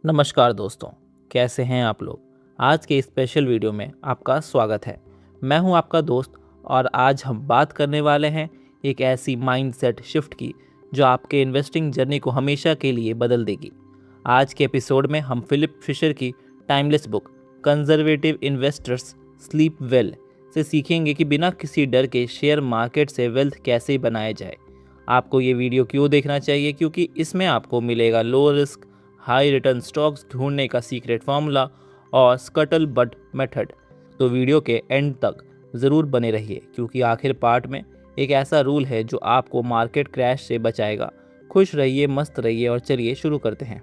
नमस्कार दोस्तों, कैसे हैं आप लोग। आज के स्पेशल वीडियो में आपका स्वागत है। मैं हूं आपका दोस्त और आज हम बात करने वाले हैं एक ऐसी माइंडसेट शिफ्ट की जो आपके इन्वेस्टिंग जर्नी को हमेशा के लिए बदल देगी। आज के एपिसोड में हम फिलिप फिशर की timeless book conservative investors sleep well से सीखेंगे कि बिना किसी डर के शेयर मार्केट से वेल्थ कैसे बनाया जाए। आपको ये वीडियो क्यों देखना चाहिए, क्योंकि इसमें आपको मिलेगा low risk high return stocks ढूंढने का सीक्रेट फार्मूला और स्कटल बट मेथड। तो वीडियो के एंड तक ज़रूर बने रहिए, क्योंकि आखिर पार्ट में एक ऐसा रूल है जो आपको मार्केट क्रैश से बचाएगा। खुश रहिए, मस्त रहिए और चलिए शुरू करते हैं।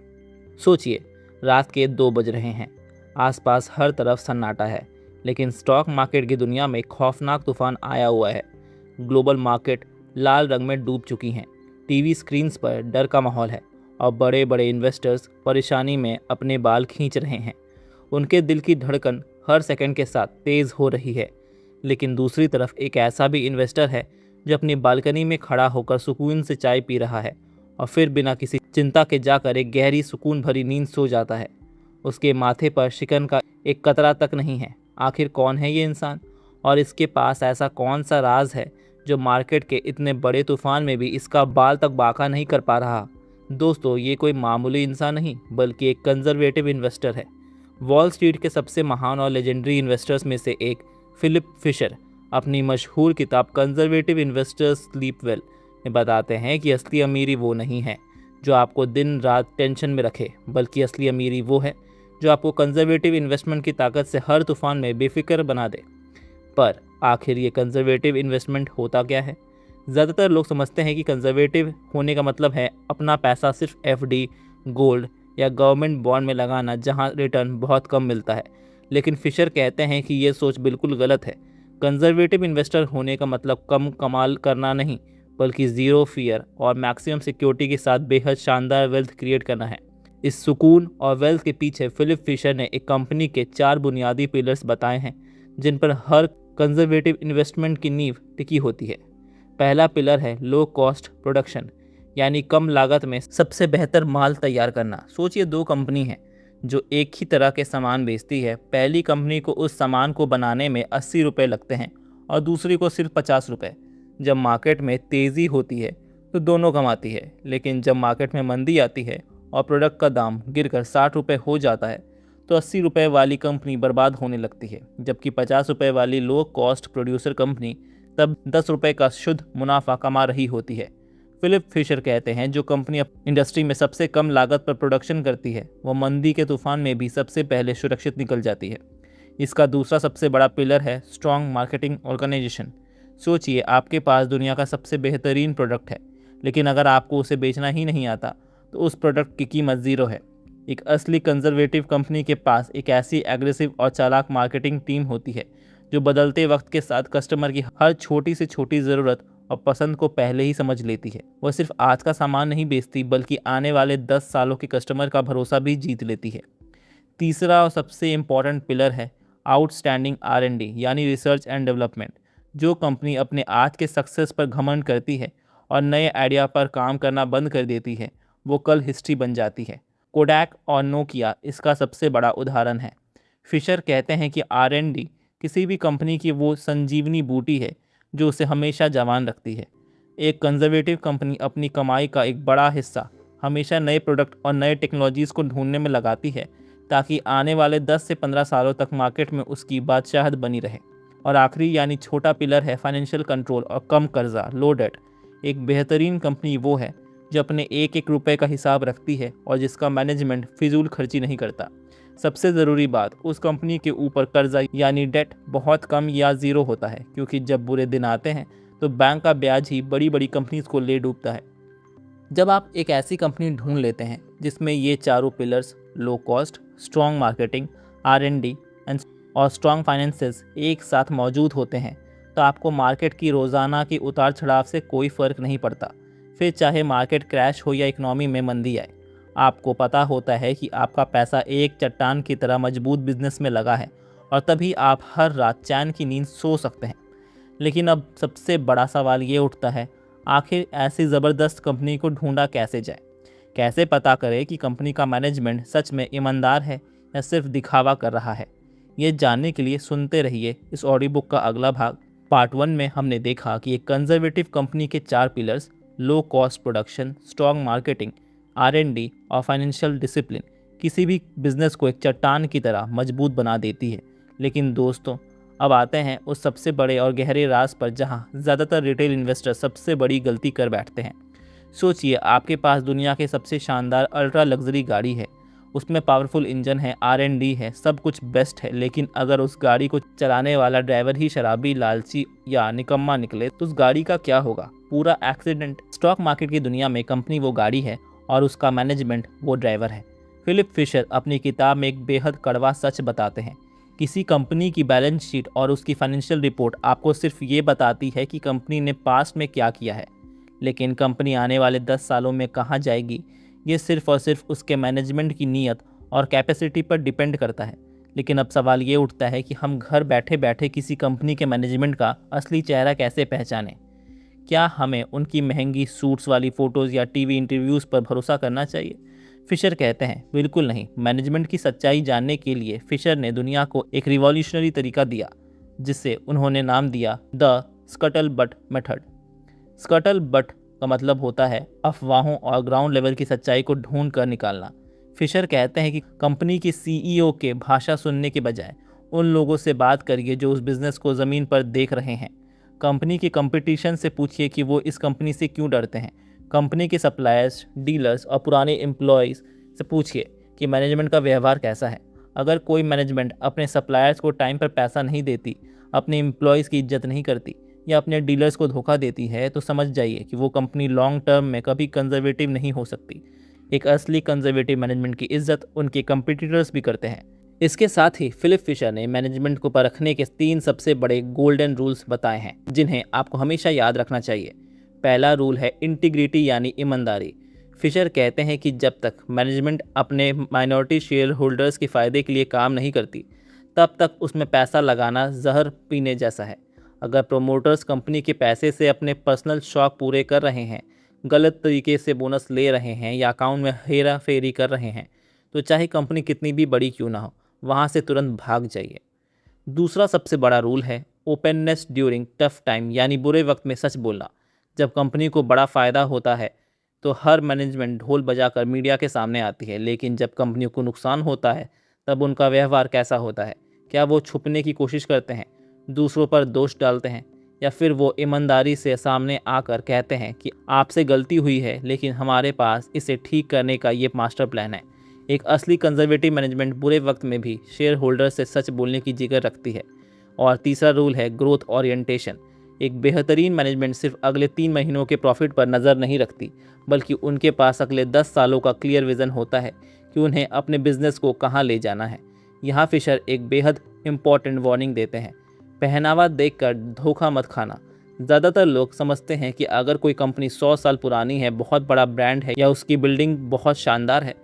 सोचिए, रात के 2 बज रहे हैं, आसपास हर तरफ सन्नाटा है, लेकिन स्टॉक मार्केट की दुनिया में खौफनाक तूफान आया हुआ है। ग्लोबल मार्केट लाल रंग में डूब चुकी हैं, टीवी स्क्रीन्स पर डर का माहौल है और बड़े बड़े इन्वेस्टर्स परेशानी में अपने बाल खींच रहे हैं। उनके दिल की धड़कन हर सेकंड के साथ तेज़ हो रही है। लेकिन दूसरी तरफ एक ऐसा भी इन्वेस्टर है जो अपनी बालकनी में खड़ा होकर सुकून से चाय पी रहा है और फिर बिना किसी चिंता के जाकर एक गहरी सुकून भरी नींद सो जाता है। उसके माथे पर शिकन का एक कतरा तक नहीं है। आखिर कौन है ये इंसान और इसके पास ऐसा कौन सा राज है जो मार्केट के इतने बड़े तूफान में भी इसका बाल तक बांका नहीं कर पा रहा। दोस्तों, ये कोई मामूली इंसान नहीं बल्कि एक कंजर्वेटिव इन्वेस्टर है। वॉल स्ट्रीट के सबसे महान और लेजेंडरी इन्वेस्टर्स में से एक फिलिप फिशर अपनी मशहूर किताब कंजर्वेटिव इन्वेस्टर्स स्लीप वेल में बताते हैं कि असली अमीरी वो नहीं है जो आपको दिन रात टेंशन में रखे, बल्कि असली अमीरी वो है जो आपको कंजर्वेटिव इन्वेस्टमेंट की ताकत से हर तूफान में बेफिक्र बना दे। पर आखिर ये कंजर्वेटिव इन्वेस्टमेंट होता क्या है? ज़्यादातर लोग समझते हैं कि कंजर्वेटिव होने का मतलब है अपना पैसा सिर्फ एफडी, गोल्ड या गवर्नमेंट बॉन्ड में लगाना, जहां रिटर्न बहुत कम मिलता है। लेकिन फिशर कहते हैं कि ये सोच बिल्कुल गलत है। कंजर्वेटिव इन्वेस्टर होने का मतलब कम कमाल करना नहीं, बल्कि ज़ीरो फियर और मैक्सिमम सिक्योरिटी के साथ बेहद शानदार वेल्थ क्रिएट करना है। इस सुकून और वेल्थ के पीछे फिलिप फिशर ने एक कंपनी के 4 बुनियादी पिलर्स बताए हैं जिन पर हर कंजर्वेटिव इन्वेस्टमेंट की नींव टिकी होती है। पहला पिलर है लो कॉस्ट प्रोडक्शन, यानी कम लागत में सबसे बेहतर माल तैयार करना। सोचिए, 2 कंपनी हैं जो एक ही तरह के सामान बेचती है। पहली कंपनी को उस सामान को बनाने में 80 रुपये लगते हैं और दूसरी को सिर्फ 50 रुपये। जब मार्केट में तेज़ी होती है तो दोनों कमाती है, लेकिन जब मार्केट में मंदी आती है और प्रोडक्ट का दाम गिरकर 60 रुपये हो जाता है तो 80 रुपये वाली कंपनी बर्बाद होने लगती है, जबकि 50 रुपये वाली लो कॉस्ट प्रोड्यूसर कंपनी तब 10 रुपये का शुद्ध मुनाफा कमा रही होती है। फिलिप फिशर कहते हैं जो कंपनी इंडस्ट्री में सबसे कम लागत पर प्रोडक्शन करती है वो मंदी के तूफान में भी सबसे पहले सुरक्षित निकल जाती है। इसका दूसरा सबसे बड़ा पिलर है स्ट्रॉन्ग मार्केटिंग ऑर्गेनाइजेशन। सोचिए, आपके पास दुनिया का सबसे बेहतरीन प्रोडक्ट है, लेकिन अगर आपको उसे बेचना ही नहीं आता तो उस प्रोडक्ट की कीमत ज़ीरो है। एक असली कंजर्वेटिव कंपनी के पास एक ऐसी एग्रेसिव और चालाक मार्केटिंग टीम होती है जो बदलते वक्त के साथ कस्टमर की हर छोटी से छोटी ज़रूरत और पसंद को पहले ही समझ लेती है। वह सिर्फ आज का सामान नहीं बेचती, बल्कि आने वाले 10 सालों के कस्टमर का भरोसा भी जीत लेती है। तीसरा और सबसे इम्पॉर्टेंट पिलर है आउटस्टैंडिंग R&D, यानी रिसर्च एंड डेवलपमेंट। जो कंपनी अपने आज के सक्सेस पर घमंड करती है और नए आइडिया पर काम करना बंद कर देती है, वो कल हिस्ट्री बन जाती है। कोडैक और नोकिया इसका सबसे बड़ा उदाहरण है। फिशर कहते हैं कि R&D किसी भी कंपनी की वो संजीवनी बूटी है जो उसे हमेशा जवान रखती है। एक कंजर्वेटिव कंपनी अपनी कमाई का एक बड़ा हिस्सा हमेशा नए प्रोडक्ट और नए टेक्नोलॉजीज़ को ढूंढने में लगाती है, ताकि आने वाले 10 से 15 सालों तक मार्केट में उसकी बादशाहत बनी रहे। और आखिरी यानी छोटा पिलर है फाइनेंशियल कंट्रोल और कम कर्जा, लो डेट। एक बेहतरीन कंपनी वो है जो अपने एक एक रुपए का हिसाब रखती है और जिसका मैनेजमेंट फिजूल खर्ची नहीं करता। सबसे ज़रूरी बात, उस कंपनी के ऊपर कर्जा यानी डेट बहुत कम या ज़ीरो होता है, क्योंकि जब बुरे दिन आते हैं तो बैंक का ब्याज ही बड़ी बड़ी कंपनीज को ले डूबता है। जब आप एक ऐसी कंपनी ढूंढ लेते हैं जिसमें ये चारों pillars low cost, strong marketing, R&D और स्ट्रॉन्ग फाइनेंसेस एक साथ मौजूद होते हैं, तो आपको मार्केट की रोज़ाना की उतार चढ़ाव से कोई फ़र्क नहीं पड़ता। फिर चाहे मार्केट क्रैश हो या इकनॉमी में मंदी आए, आपको पता होता है कि आपका पैसा एक चट्टान की तरह मजबूत बिजनेस में लगा है और तभी आप हर रात चैन की नींद सो सकते हैं। लेकिन अब सबसे बड़ा सवाल ये उठता है, आखिर ऐसी ज़बरदस्त कंपनी को ढूंढा कैसे जाए? कैसे पता करें कि कंपनी का मैनेजमेंट सच में ईमानदार है या सिर्फ दिखावा कर रहा है? ये जानने के लिए सुनते रहिए इस ऑडियो बुक का अगला भाग। पार्ट 1 में हमने देखा कि एक कंजर्वेटिव कंपनी के 4 pillars, low cost production, strong marketing, R&D और फाइनेंशियल डिसिप्लिन किसी भी बिजनेस को एक चट्टान की तरह मजबूत बना देती है। लेकिन दोस्तों, अब आते हैं उस सबसे बड़े और गहरे राज पर जहां ज़्यादातर रिटेल इन्वेस्टर सबसे बड़ी गलती कर बैठते हैं। सोचिए, आपके पास दुनिया के सबसे शानदार अल्ट्रा लग्जरी गाड़ी है, उसमें पावरफुल इंजन है, R&D है, सब कुछ बेस्ट है, लेकिन अगर उस गाड़ी को चलाने वाला ड्राइवर ही शराबी, लालची या निकम्मा निकले तो उस गाड़ी का क्या होगा? पूरा एक्सीडेंट। स्टॉक मार्केट की दुनिया में कंपनी वो गाड़ी है और उसका मैनेजमेंट वो ड्राइवर है। फिलिप फिशर अपनी किताब में एक बेहद कड़वा सच बताते हैं। किसी कंपनी की बैलेंस शीट और उसकी फाइनेंशियल रिपोर्ट आपको सिर्फ ये बताती है कि कंपनी ने पास्ट में क्या किया है, लेकिन कंपनी आने वाले 10 सालों में कहाँ जाएगी ये सिर्फ और सिर्फ उसके मैनेजमेंट की नीयत और कैपेसिटी पर डिपेंड करता है। लेकिन अब सवाल ये उठता है कि हम घर बैठे बैठे किसी कंपनी के मैनेजमेंट का असली चेहरा कैसे पहचानें? क्या हमें उनकी महंगी सूट्स वाली फ़ोटोज़ या टीवी इंटरव्यूज़ पर भरोसा करना चाहिए? फिशर कहते हैं, बिल्कुल नहीं। मैनेजमेंट की सच्चाई जानने के लिए फिशर ने दुनिया को एक रिवॉल्यूशनरी तरीका दिया, जिसे उन्होंने नाम दिया the scuttle but method. Scuttle but का मतलब होता है अफवाहों और ग्राउंड लेवल की सच्चाई को ढूंढ कर निकालना। फिशर कहते हैं कि कंपनी के CEO के भाषा सुनने के बजाय उन लोगों से बात करिए जो उस बिज़नेस को ज़मीन पर देख रहे हैं। कंपनी के कंपटीशन से पूछिए कि वो इस कंपनी से क्यों डरते हैं। कंपनी के सप्लायर्स, डीलर्स और पुराने एम्प्लॉयज़ से पूछिए कि मैनेजमेंट का व्यवहार कैसा है। अगर कोई मैनेजमेंट अपने सप्लायर्स को टाइम पर पैसा नहीं देती, अपने एम्प्लॉयज़ की इज्जत नहीं करती या अपने डीलर्स को धोखा देती है, तो समझ जाइए कि वो कंपनी लॉन्ग टर्म में कभी कंजर्वेटिव नहीं हो सकती। एक असली कंजर्वेटिव मैनेजमेंट की इज्जत उनके कंपटीटर्स भी करते हैं। इसके साथ ही फिलिप फिशर ने मैनेजमेंट को परखने के 3 सबसे बड़े गोल्डन रूल्स बताए हैं, जिन्हें आपको हमेशा याद रखना चाहिए। पहला रूल है इंटीग्रिटी यानी ईमानदारी। फिशर कहते हैं कि जब तक मैनेजमेंट अपने माइनॉरिटी शेयर होल्डर्स के फ़ायदे के लिए काम नहीं करती, तब तक उसमें पैसा लगाना जहर पीने जैसा है। अगर प्रोमोटर्स कंपनी के पैसे से अपने पर्सनल शौक पूरे कर रहे हैं, गलत तरीके से बोनस ले रहे हैं या अकाउंट में हेरा फेरी कर रहे हैं, तो चाहे कंपनी कितनी भी बड़ी क्यों ना हो, वहाँ से तुरंत भाग जाइए। दूसरा सबसे बड़ा रूल है ओपननेस ड्यूरिंग टफ टाइम, यानी बुरे वक्त में सच बोलना। जब कंपनी को बड़ा फ़ायदा होता है तो हर मैनेजमेंट ढोल बजाकर मीडिया के सामने आती है, लेकिन जब कंपनी को नुकसान होता है तब उनका व्यवहार कैसा होता है? क्या वो छुपने की कोशिश करते हैं, दूसरों पर दोष डालते हैं, या फिर वो ईमानदारी से सामने आकर कहते हैं कि आपसे गलती हुई है, लेकिन हमारे पास इसे ठीक करने का ये मास्टर प्लान है? एक असली कंजर्वेटिव मैनेजमेंट बुरे वक्त में भी शेयर होल्डर से सच बोलने की जिगर रखती है। और तीसरा रूल है ग्रोथ ओरिएंटेशन। एक बेहतरीन मैनेजमेंट सिर्फ अगले 3 महीनों के प्रॉफिट पर नज़र नहीं रखती, बल्कि उनके पास अगले 10 सालों का क्लियर विज़न होता है कि उन्हें अपने बिजनेस को कहाँ ले जाना है। यहाँ फिशर एक बेहद इम्पॉर्टेंट वार्निंग देते हैं, पहनावा देखकर धोखा मत खाना। ज़्यादातर लोग समझते हैं कि अगर कोई कंपनी 100 साल पुरानी है, बहुत बड़ा ब्रांड है या उसकी बिल्डिंग बहुत शानदार है,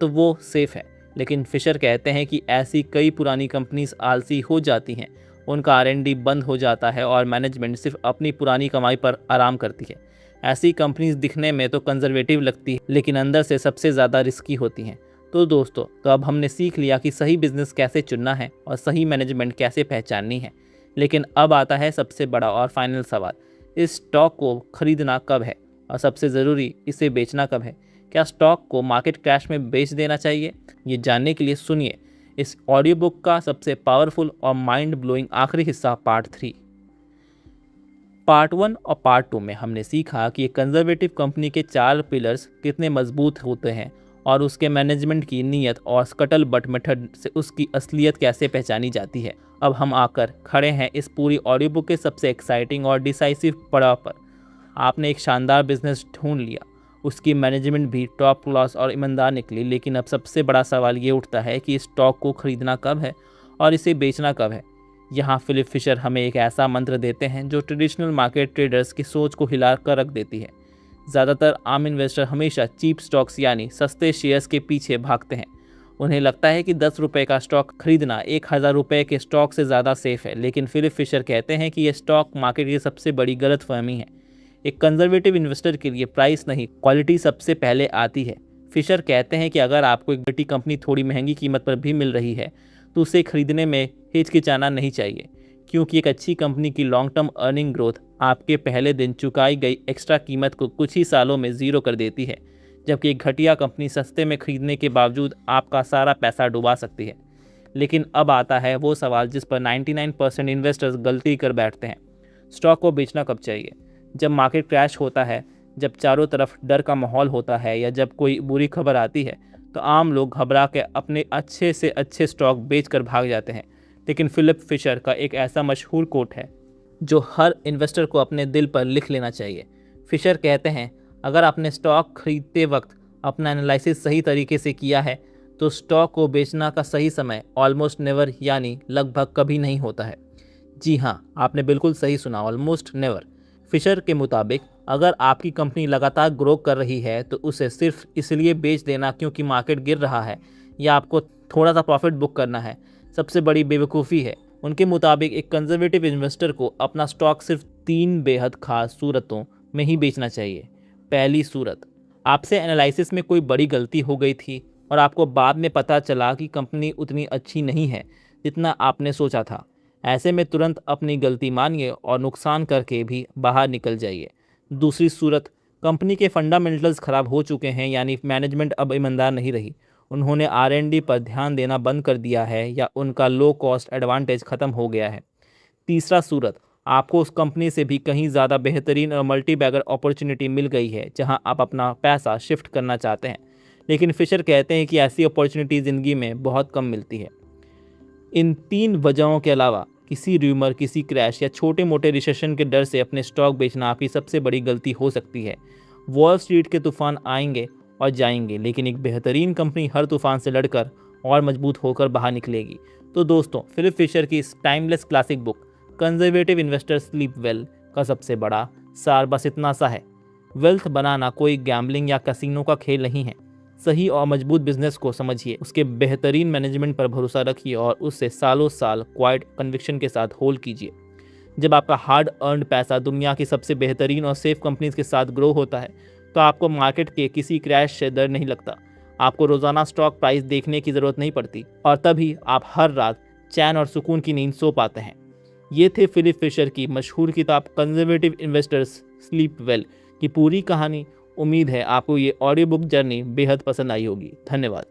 तो वो सेफ़ है। लेकिन फिशर कहते हैं कि ऐसी कई पुरानी कंपनीज आलसी हो जाती हैं, उनका R&D बंद हो जाता है और मैनेजमेंट सिर्फ अपनी पुरानी कमाई पर आराम करती है। ऐसी कंपनीज दिखने में तो कंजर्वेटिव लगती है, लेकिन अंदर से सबसे ज़्यादा रिस्की होती हैं। तो दोस्तों, तो अब हमने सीख लिया कि सही बिजनेस कैसे चुनना है और सही मैनेजमेंट कैसे पहचाननी है। लेकिन अब आता है सबसे बड़ा और फाइनल सवाल, इस स्टॉक को खरीदना कब है और सबसे ज़रूरी, इसे बेचना कब है? क्या स्टॉक को मार्केट क्रैश में बेच देना चाहिए? ये जानने के लिए सुनिए इस ऑडियो बुक का सबसे पावरफुल और माइंड ब्लोइंग आखिरी हिस्सा, पार्ट 3। पार्ट 1 और पार्ट 2 में हमने सीखा कि एक कंजर्वेटिव कंपनी के 4 पिलर्स कितने मजबूत होते हैं और उसके मैनेजमेंट की नीयत और स्कटल बट मेथड से उसकी असलियत कैसे पहचानी जाती है। अब हम आकर खड़े हैं इस पूरी ऑडियो बुक के सबसे एक्साइटिंग और डिसाइसिव पड़ाव पर। आपने एक शानदार बिजनेस ढूंढ लिया, उसकी मैनेजमेंट भी टॉप क्लास और ईमानदार निकली, लेकिन अब सबसे बड़ा सवाल ये उठता है कि इस स्टॉक को खरीदना कब है और इसे बेचना कब है। यहाँ फिलिप फिशर हमें एक ऐसा मंत्र देते हैं जो ट्रेडिशनल मार्केट ट्रेडर्स की सोच को हिला कर रख देती है। ज़्यादातर आम इन्वेस्टर हमेशा चीप स्टॉक्स यानी सस्ते शेयर्स के पीछे भागते हैं। उन्हें लगता है कि 10 रुपये का स्टॉक खरीदना 1000 रुपये के स्टॉक से ज़्यादा सेफ है, लेकिन फिलिप फिशर कहते हैं कि यह स्टॉक मार्केट की सबसे बड़ी गलतफहमी है। एक कंजर्वेटिव इन्वेस्टर के लिए प्राइस नहीं, क्वालिटी सबसे पहले आती है। फिशर कहते हैं कि अगर आपको एक बड़ी कंपनी थोड़ी महंगी कीमत पर भी मिल रही है तो उसे खरीदने में हिचकिचाना नहीं चाहिए, क्योंकि एक अच्छी कंपनी की लॉन्ग टर्म अर्निंग ग्रोथ आपके पहले दिन चुकाई गई एक्स्ट्रा कीमत को कुछ ही सालों में ज़ीरो कर देती है, जबकि एक घटिया कंपनी सस्ते में खरीदने के बावजूद आपका सारा पैसा डुबा सकती है। लेकिन अब आता है वो सवाल जिस पर 99% इन्वेस्टर्स गलती कर बैठते हैं। स्टॉक को बेचना कब चाहिए? जब मार्केट क्रैश होता है, जब चारों तरफ डर का माहौल होता है, या जब कोई बुरी खबर आती है तो आम लोग घबरा के अपने अच्छे से अच्छे स्टॉक बेचकर भाग जाते हैं। लेकिन फिलिप फिशर का एक ऐसा मशहूर कोट है जो हर इन्वेस्टर को अपने दिल पर लिख लेना चाहिए। फिशर कहते हैं, अगर आपने स्टॉक खरीदते वक्त अपना एनालिसिस सही तरीके से किया है तो स्टॉक को बेचना का सही समय ऑलमोस्ट नेवर यानी लगभग कभी नहीं होता है। जी हाँ, आपने बिल्कुल सही सुना, ऑलमोस्ट नेवर। फिशर के मुताबिक अगर आपकी कंपनी लगातार ग्रो कर रही है तो उसे सिर्फ इसलिए बेच देना क्योंकि मार्केट गिर रहा है या आपको थोड़ा सा प्रॉफिट बुक करना है, सबसे बड़ी बेवकूफ़ी है। उनके मुताबिक एक कंजर्वेटिव इन्वेस्टर को अपना स्टॉक सिर्फ 3 बेहद खास सूरतों में ही बेचना चाहिए। पहली सूरत, आपसे एनालिसिस में कोई बड़ी गलती हो गई थी और आपको बाद में पता चला कि कंपनी उतनी अच्छी नहीं है जितना आपने सोचा था। ऐसे में तुरंत अपनी गलती मानिए और नुकसान करके भी बाहर निकल जाइए। दूसरी सूरत, कंपनी के फंडामेंटल्स ख़राब हो चुके हैं, यानी मैनेजमेंट अब ईमानदार नहीं रही, उन्होंने R&D पर ध्यान देना बंद कर दिया है या उनका लो कॉस्ट एडवांटेज ख़त्म हो गया है। तीसरा सूरत, आपको उस कंपनी से भी कहीं ज़्यादा बेहतरीन और मल्टी बैगर अपॉर्चुनिटी मिल गई है जहां आप अपना पैसा शिफ्ट करना चाहते हैं। लेकिन फिशर कहते हैं कि ऐसी अपॉर्चुनिटी ज़िंदगी में बहुत कम मिलती है। इन 3 वजहों के अलावा किसी र्यूमर, किसी क्रैश या छोटे मोटे रिसेशन के डर से अपने स्टॉक बेचना आपकी सबसे बड़ी गलती हो सकती है। वॉल स्ट्रीट के तूफान आएंगे और जाएंगे, लेकिन एक बेहतरीन कंपनी हर तूफान से लड़कर और मजबूत होकर बाहर निकलेगी। तो दोस्तों, फिलिप फिशर की इस timeless classic book conservative investor sleep well का सबसे बड़ा सार बस इतना सा है, वेल्थ बनाना कोई गैम्बलिंग या कैसीनो का खेल नहीं है। सही और मजबूत बिजनेस को समझिए, उसके बेहतरीन मैनेजमेंट पर भरोसा रखिए और उससे सालों साल क्वाइट कन्विक्शन के साथ होल्ड कीजिए। जब आपका हार्ड अर्नड पैसा दुनिया की सबसे बेहतरीन और सेफ कंपनीज के साथ ग्रो होता है तो आपको मार्केट के किसी क्रैश से डर नहीं लगता। आपको रोज़ाना स्टॉक प्राइस देखने की ज़रूरत नहीं पड़ती और तभी आप हर रात चैन और सुकून की नींद सो पाते हैं। ये थे फिलिप फिशर की मशहूर किताब कंजर्वेटिव इन्वेस्टर्स स्लीप वेल की पूरी कहानी। उम्मीद है आपको ये ऑडियो बुक जर्नी बेहद पसंद आई होगी। धन्यवाद।